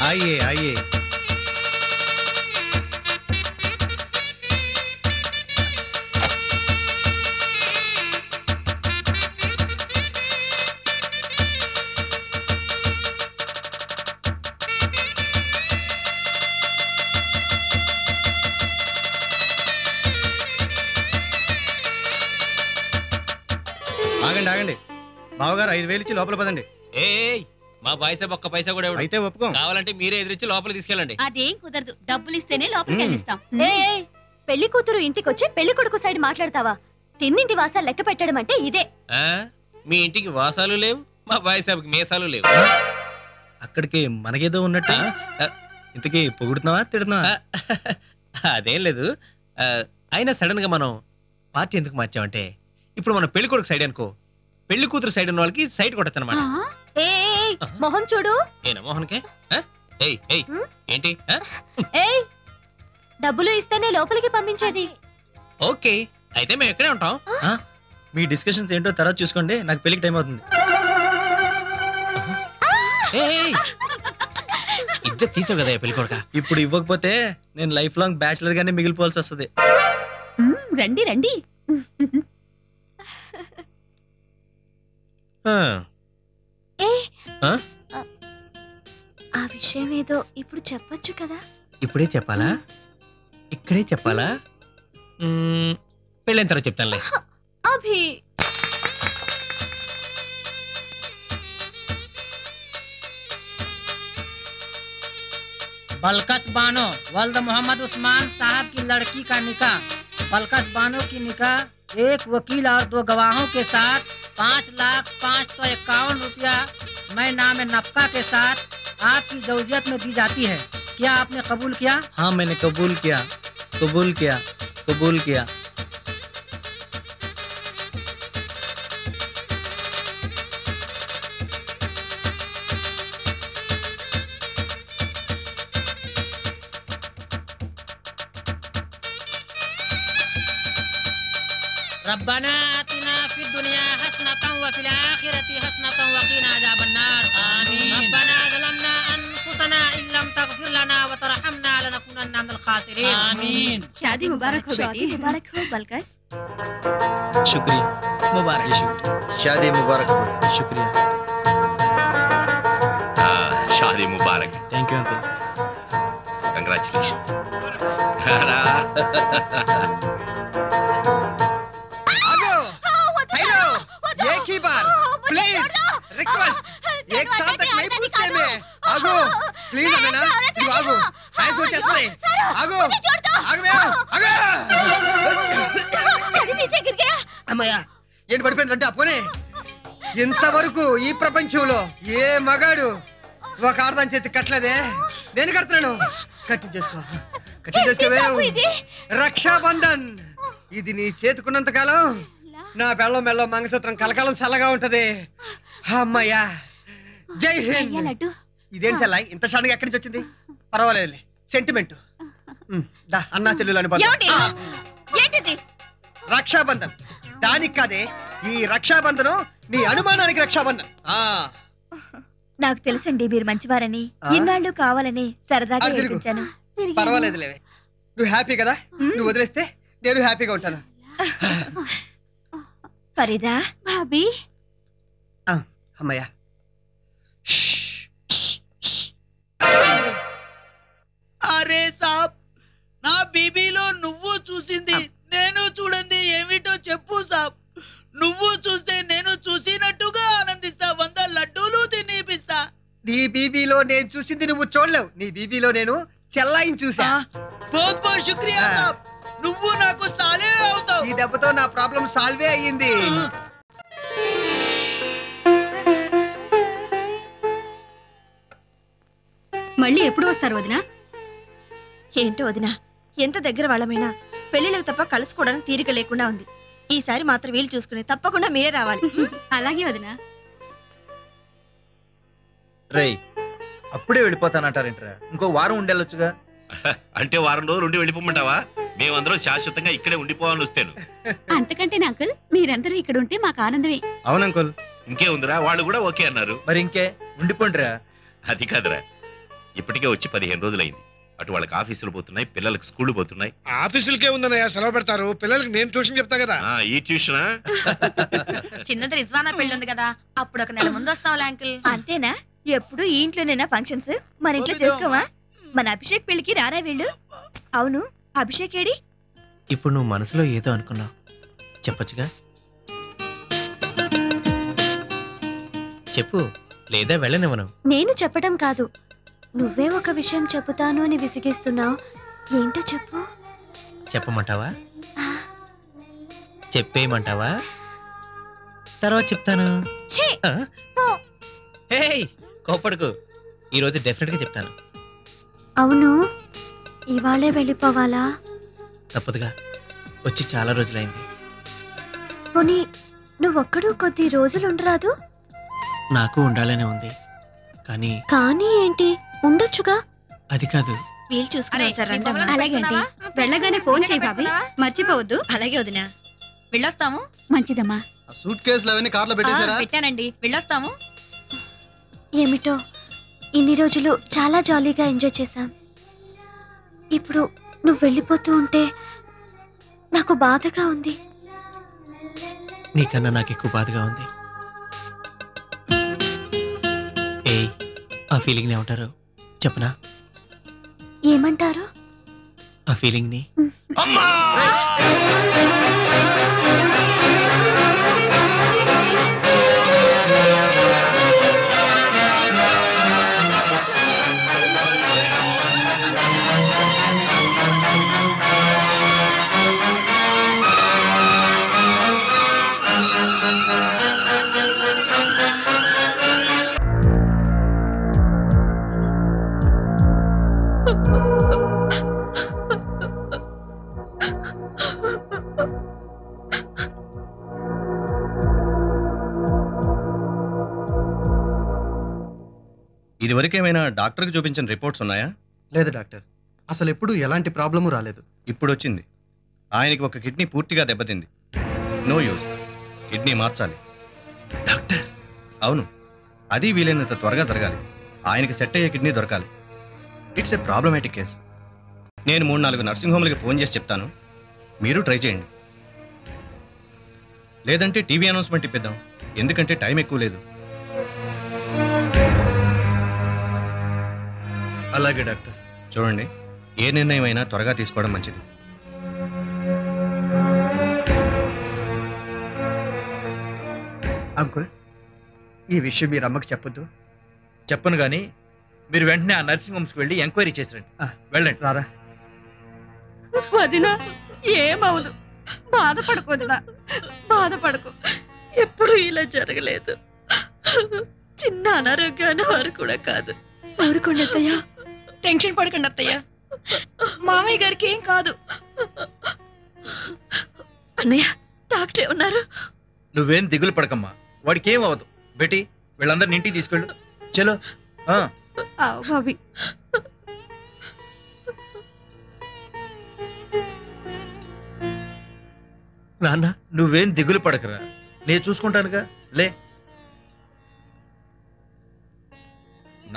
आइए आइए। ఆగండి ఆగండి బావగారు 5,000 ఇచ్చి లోపల పదండి. మా బాయ్సాబ్ ఒక్క పైసా కూడా అయితే ఒప్పుకోం. కావాలంటే మీరే ఎదురిచ్చి లోపల తీసుకెళ్ళండి. అదేం కుదరదు, డబ్బులు ఇస్తేనే లోపలికి వెళ్ళిస్తాం. పెళ్లి కూతురు ఇంటికి వచ్చి పెళ్లి కొడుకు సైడ్ మాట్లాడతావా? తిన్నింటి వాసాలు లెక్క పెట్టడం అంటే ఇదే. మీ ఇంటికి వాసాలు లేవు, మా బాయ్సాబ్కి మీసాలు లేవు. అక్కడికి మనకేదో ఉన్నట్టు. ఇంతకీ పొగుడుతున్నావా తిడుతున్నావా? అదేం లేదు. అయినా సడన్ గా మనం పార్టీ ఎందుకు మార్చామంటే ఇప్పుడు మనం పెళ్లి కొడుకు సైడ్ అనుకో, పెళ్లి కూతురు సైడ్ ఉన్న వాళ్ళకి సైడ్ కొట్టచ్చు అనమాట. మొహం చూడు. ఏనా మోహన్కే? ఏంటి? డబ్బులు ఇస్తేనే లోపలికి పంపించేది. ఓకే, అయితే మేము ఎక్కడే ఉంటాం. మీ డిస్కషన్స్ ఏంటో తర్వాత చూసుకోండి, నాకు పెళ్లికి టైం అవుతుంది. ఇజ్జత్ తీసావు కదా పెళ్లి కొడుక. ఇప్పుడు ఇవ్వకపోతే నేను లైఫ్ లాంగ్ బ్యాచిలర్ గానే మిగిలిపోవాల్సి వస్తుంది. రండి రండి. ఆ విషయం ఏదో ఇప్పుడు చెప్పొచ్చు కదా. ఇప్పుడే చెప్పాలా? ఇక్కడే చెప్పాలా? పెళ్ళైన తర్వాత చెప్తానులే. అభి बलकस बानो वल्द मोहम्मद उस्मान साहब की लड़की का निकाह बलकस बानो की निकाह एक वकील और 2 गवाहों के साथ 5,05,51 रुपया मैं नाम नफका के साथ आपकी जौजियत में दी जाती है। क्या आपने कबूल किया? हाँ मैंने कबूल किया, कबूल किया, कबूल किया। रब्बना आतिना फिद दुनिया हसनतन व फिल आखिरति हसनतन व क़िना अज़ाबन्नार। आमीन। रब्बना ज़लमना अनफुसना इन लम तग़फिर लना व तरहमना लनकुनन्ना मिनल ख़ासिरीन। आमीन। शादी मुबारक हो बेटी। शादी मुबारक हो बलकस। शुक्रिया। मुबारक। शादी मुबारक हो। शुक्रिया। शादी मुबारक। Thank you uncle. कंग्रेचुलेशन। एक ही बार प्लीज रिक्वेस्ट, एक साल तक नहीं पूछते मैं। आगो प्लीज अमेना, तू आगो काय सोचते आगो आग में आगो। नीचे गिर गया అమ్మయ్య ఏంటి పడిపోయిందంటే అప్పునే ఇంతవరకు ఈ ప్రపంచంలో ఏ మగాడు ఒక ఆడదాని చేతి కట్టలేదే, నేను కడుతున్నాను. కట్టించేసుకోవే రక్షాబంధన్. ఇది నీ చేతుకున్నంత కాలం నా బెల్లం మెల్లో మంగళసూత్రం కలకాలం చల్లగా ఉంటది. అమ్మయ్యా జై హింద్. ఇదేం చల్లాయి ఇంత సడన్గా ఎక్కడి నుంచి వచ్చింది? పర్వాలేదులే, సెంటిమెంట్. అన్నా చెల్లెలు అనుబంధం రక్షాబంధన్. దానికి కాదే ఈ రక్షాబంధనం, నీ అనుమానానికి రక్షాబంధన్. నాకు తెలుసండి మీరు మంచివారని, ఇన్నాళ్ళు కావాలని సరదాగా ఏడిపించాను. పర్వాలేదులేవే, నువ్వు హ్యాపీ కదా, నువ్వు వదిలేస్తే నేను హ్యాపీగా ఉంటాను. ఫరీదా భాబీ. అమ్మయ్యా అరే సాబ్, నా బీబీలో నువ్వు చూసింది నేను చూడండి ఏమిటో చెప్పు సాబ్. నువ్వు చూస్తే నేను చూసినట్టుగా ఆనందిస్తా, 100 లడ్డూలు తినిపిస్తా. నీ బీబీలో నేను చూసింది నువ్వు చూడలేవు, నీ బీబీలో నేను చెల్లాయిని చూసా. బహుత్ బహుత్ శుక్రియా సాబ్, నువ్వు నాకు సాలే అవుతావు. ఈ దెబ్బతో నా ప్రాబ్లం సాల్వే అయ్యింది. మళ్ళీ ఎప్పుడు వస్తారు వదినా? ఏంటో వదినా, ఎంత దగ్గర వాళ్ళమైనా పెళ్లిలకు తప్ప కలుసుకోవడానికి తీరిక లేకుండా ఉంది. ఈసారి మాత్రం వీలు చూసుకుని తప్పకుండా మీరే రావాలి. అలాగే వదినా. రేయ్ అప్పుడే వెళ్ళిపోతానంటారేంట్రా? ఇంకో వారం ఉండెళ్ళొచ్చుగా. అంటే వారం రోజులు ఉండి వెళ్ళిపోమంటావా? మేమందరం శాశ్వతంగా ఇక్కడే ఉండిపోవాలని వస్తాను. అంతకంటే అంకుల్, మీరందరూ ఇక్కడ ఉంటే మాకు ఆనందమే. అవును అంకుల్. ఇంకే ఉందిరా, వాళ్ళు కూడా ఓకే అన్నారు. మరి ఇంకే ఉండిపోండిరా. అది కాదురా, ఇప్పటికే వచ్చి 15 రోజులైంది. అటు వాళ్ళకి ఆఫీసులు పోతున్నాయి, పిల్లలకి స్కూల్ పోతున్నాయి. ఆఫీసులకే ఉందన్నయ్య, సెలవు పెడతారు. పిల్లలకి నేను ట్యూషన్ చెప్తా కదా. ఈ ట్యూషనా? చిన్నది రిజ్వానా పెళ్లి ఉంది కదా, అప్పుడు ఒక నెల ముందు వస్తాం అంకుల్. అంతేనా? ఎప్పుడు ఈ ఇంట్లోనేనా ఫంక్షన్స్? మన ఇంట్లో చేసుకోవా? మన అభిషేక్ పెళ్లికి రారా వీళ్ళు? అవును, అభిషేక్ ఏడి? ఇప్పుడు నువ్వు మనసులో ఏదో అనుకున్నావు, చెప్పొచ్చుగా. చెప్పు, లేదా వెళ్ళనివ్వను. నేను చెప్పడం కాదు, నువ్వే ఒక విషయం చెబుతాను అని విసిగిస్తున్నావు. ఏంటో చెప్పు. చెప్పమంటావా? చెప్పేయమంటావా? తర్వాత చెప్తాను. కోపడుకు, ఈరోజు డెఫినెట్ గా చెప్తాను. అవును, ఇవాళే వెళ్ళిపోవాలా? తప్పదుగా, వచ్చి చాలా రోజులైంది. పోనీ నువ్వొక్కడు కొద్ది రోజులు ఉండరాదు? నాకు ఉండాలనే ఉంది, కానీ కానీ ఏంటి, ఉండొచ్చుగా. అది కాదు. వీలు చూసుకుని అలాగే అండి, వెళ్ళగానే ఫోన్ చేయి బాబీ, మర్చిపోవద్దు. అలాగే వదినా, వెళ్ళొస్తాము. మంచిదమ్మా. సూట్ కేసులు అవన్నీ కార్లో పెట్టేశారా? పెట్టానండి, వెళ్ళొస్తాము. ఏమిటో ఇన్ని రోజులు చాలా జాలీగా ఎంజాయ్ చేశాం. ఇప్పుడు నువ్వు వెళ్ళిపోతూ ఉంటే నాకు బాధగా ఉంది. నీకన్నా నాకు ఎక్కువ బాధగా ఉంది. ఆ ఫీలింగ్ ని ఏమంటారు చెప్పనా? ఏమంటారు? ఆ ఫీలింగ్ ని ఇదివరకేమైనా డాక్టర్కి చూపించిన రిపోర్ట్స్ ఉన్నాయా? లేదు డాక్టర్, అసలు ఎప్పుడు ఎలాంటి ప్రాబ్లము రాలేదు. ఇప్పుడు వచ్చింది. ఆయనకి ఒక కిడ్నీ పూర్తిగా దెబ్బతింది. నో యూజ్, కిడ్నీ మార్చాలి. డాక్టర్? అవును, అది వీలైనంత త్వరగా జరగాలి. ఆయనకి సెట్ అయ్యే కిడ్నీ దొరకాలి. It's a problematic case. నేను 3-4 నర్సింగ్ హోమ్లకి ఫోన్ చేసి చెప్తాను, మీరు ట్రై చేయండి. లేదంటే టీవీ అనౌన్స్మెంట్ ఇప్పిద్దాం, ఎందుకంటే టైం ఎక్కువ లేదు. అలాగే డాక్టర్. చూడండి, ఏ నిర్ణయం అయినా త్వరగా తీసుకోవడం మంచిది. అంకుల్, ఈ విషయం మీరు అమ్మకి చెప్పొద్దు. చెప్పను గానీ మీరు వెంటనే ఆ నర్సింగ్ హోమ్స్కి వెళ్ళి ఎంక్వైరీ చేసిరండి. వెళ్ళండి. రారా. వదినా, ఏమవును, బాధపడకు వదినా, బాధపడకు. ఎప్పుడు ఇలా జరగలేదు. చిన్న అనారోగ్యాన్ని వారు కూడా కాదు. ఊరుకోండి అత్తయ్య, టెన్షన్ పడకండి అత్తయ్య. మామయ్య గారికి ఏం కాదు. అన్నయ్య, డాక్టర్ ఏమన్నారు? నువ్వేం దిగులు పడకమ్మా, వాడికి ఏం అవ్వదు. బేటీ, వీళ్ళందరిని ఇంటికి తీసుకెళ్ళు. చలో. బాబీ, నాన్న, నువ్వేం దిగులు పడకరా, నేను చూసుకుంటానుగా. లే,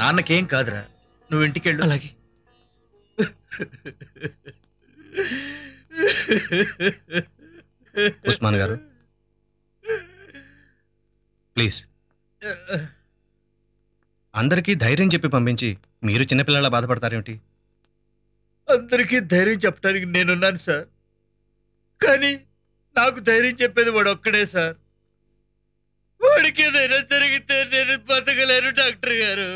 నాన్నకేం కాదురా, నువ్వు ఇంటికెళ్ళు. అలాగే. ఉస్మాన్ గారు, ప్లీజ్. అందరికీ ధైర్యం చెప్పి పంపించి మీరు చిన్నపిల్లలా బాధపడతారేమిటి? అందరికీ ధైర్యం చెప్పడానికి నేనున్నాను సార్, కానీ నాకు ధైర్యం చెప్పేది వాడు ఒక్కడే సార్. వాడికి ఏదైనా జరిగితే నేను బతకలేను డాక్టర్ గారు.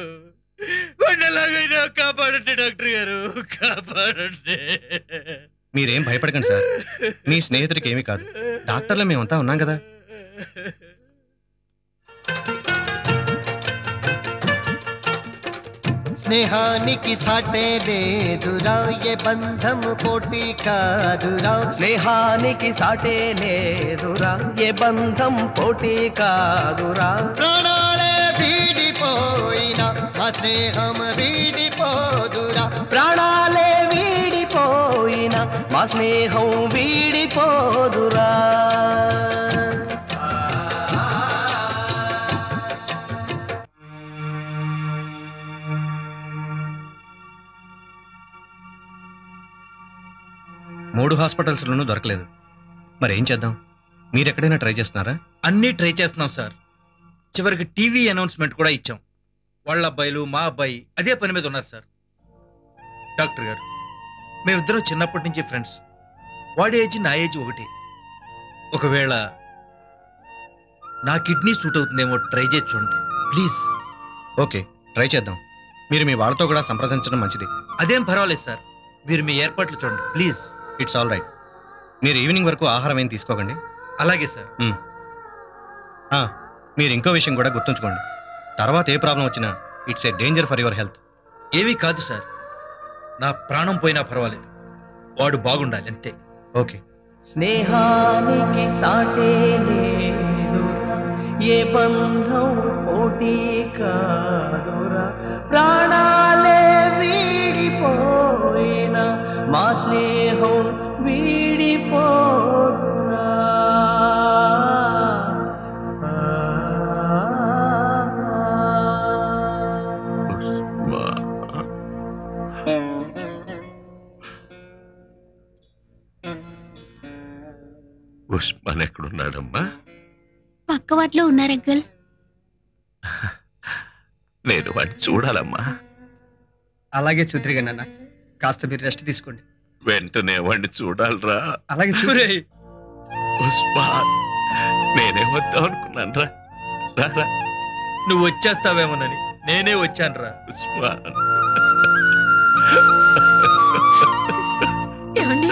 వాడిని ఎలాగైనా కాపాడండి డాక్టర్ గారు, కాపాడండి. మీరేం భయపడకండి సార్, మీ స్నేహితుడికి ఏమీ కాదు. డాక్టర్లు మేమంతా ఉన్నాం కదా. స్నేహానికి సాటే లేదురా, ఏ బంధం పోటీ కాదురా. స్నేహానికి సాటే లేదురా, ఏ బంధం పోటీ కాదురా. ప్రాణాలే వీడిపోయినా మా స్నేహం వీడిపోదురా. ప్రాణాలే వీడిపోయినా మా స్నేహం వీడిపోదురా. 3 హాస్పిటల్స్లోనూ దొరకలేదు. మరి ఏం చేద్దాం? మీరు ఎక్కడైనా ట్రై చేస్తున్నారా? అన్నీ ట్రై చేస్తున్నాం సార్. చివరికి టీవీ అనౌన్స్మెంట్ కూడా ఇచ్చాం. వాళ్ళ అబ్బాయిలు మా అబ్బాయి అదే పని మీద ఉన్నారు సార్. డాక్టర్ గారు, మేమిద్దరం చిన్నప్పటి నుంచి ఫ్రెండ్స్. వాడి ఏజ్ నా ఏజ్ ఒకటి. ఒకవేళ నా కిడ్నీ సూట్ అవుతుందేమో ట్రై చేసి చూడండి ప్లీజ్. ఓకే, ట్రై చేద్దాం. మీరు మీ వాళ్ళతో కూడా సంప్రదించడం మంచిది. అదేం పర్వాలేదు సార్, మీరు మీ ఏర్పాట్లు చూడండి ప్లీజ్. It's all right. మీరు ఈవినింగ్ వరకు ఆహారం ఏం తీసుకోకండి. అలాగే సార్. మీరు ఇంకో విషయం కూడా గుర్తుంచుకోండి. తర్వాత ఏ ప్రాబ్లం వచ్చినా it's a danger for your health. ఏమీ కాదు సార్, నా ప్రాణం పోయినా పర్వాలేదు, వాడు బాగుండాలి అంతే. ఓకే. స్నేహానికి సాటే లేదురా, ఏ బంధం పోటీ కాదురా, ప్రాణాలే వీడిపోయినా మా స్నేహం వీడిపోదురా. ఉస్మాన్ ఎక్కడున్నాడమ్మా? పక్క వాటిలో ఉన్నారు అంకుల్. నేను వాడిని చూడాలమ్మా. అలాగే చూద్దరిగా నాన్న, కాస్త మీరు రెస్ట్ తీసుకోండి. వెంటనే వాడిని చూడాలరా. అలాగే ఉస్మాన్, నేనే వద్దాం అనుకున్నాను రా. నువ్వు వచ్చేస్తావేమోనని నేనే వచ్చాను రా. ఉస్మాన్, ఏమండి?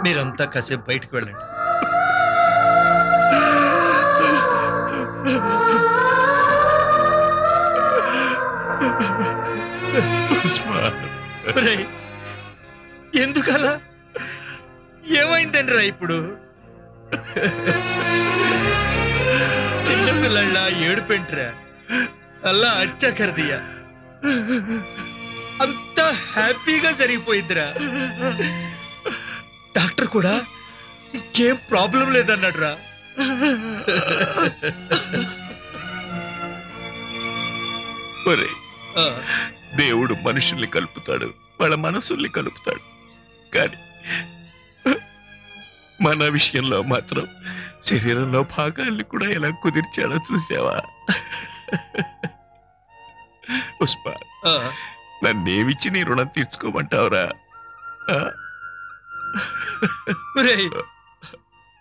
మీరంతా కాసేపు బయటకు వెళ్ళండి. ఎందుకలా? ఏమైందండి రా ఇప్పుడు? చిన్నపిల్లళ్ళ ఏడుపెంట్రా, అలా అచ్చకరదియా, అంతా హ్యాపీగా జరిగిపోయిందిరా. డాక్టర్ కూడా ఇంకేం ప్రాబ్లం లేదన్నాడు రా. దేవుడు మనుషుల్ని కలుపుతాడు, వాళ్ళ మనసుల్ని కలుపుతాడు. కానీ మన విషయంలో మాత్రం శరీరంలో భాగాల్ని కూడా ఎలా కుదిర్చాడో చూసావా? ఉస్మాన్, నన్నేమిచ్చి నీ రుణం తీర్చుకోమంటావురా?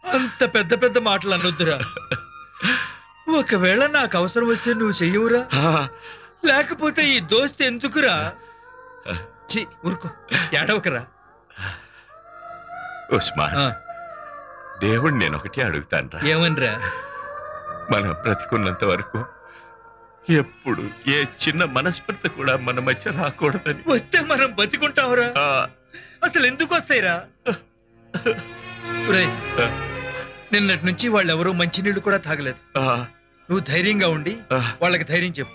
అంత పెద్ద పెద్ద మాటలు అనొద్దురా. ఒకవేళ నాకు అవసరం వస్తే నువ్వు చెయ్యవురా? లేకపోతే ఈ దోస్త్ ఎందుకురా? ఊరుకో, ఏడవకరా. ఉస్మాన్, దేవుడు నేను ఒకటి అడుగుతాను. ఏమనరా? మనం బ్రతికున్నంత వరకు ఎప్పుడు ఏ చిన్న మనస్పర్ధ కూడా మన మధ్య రాకూడదని. వస్తే మనం బతికుంటావురా? అసలు ఎందుకు వస్తాయిరా? నిన్నటి నుంచి వాళ్ళెవరూ మంచినీళ్ళు కూడా తాగలేదు. నువ్వు ధైర్యంగా ఉండి వాళ్ళకి ధైర్యం చెప్పు.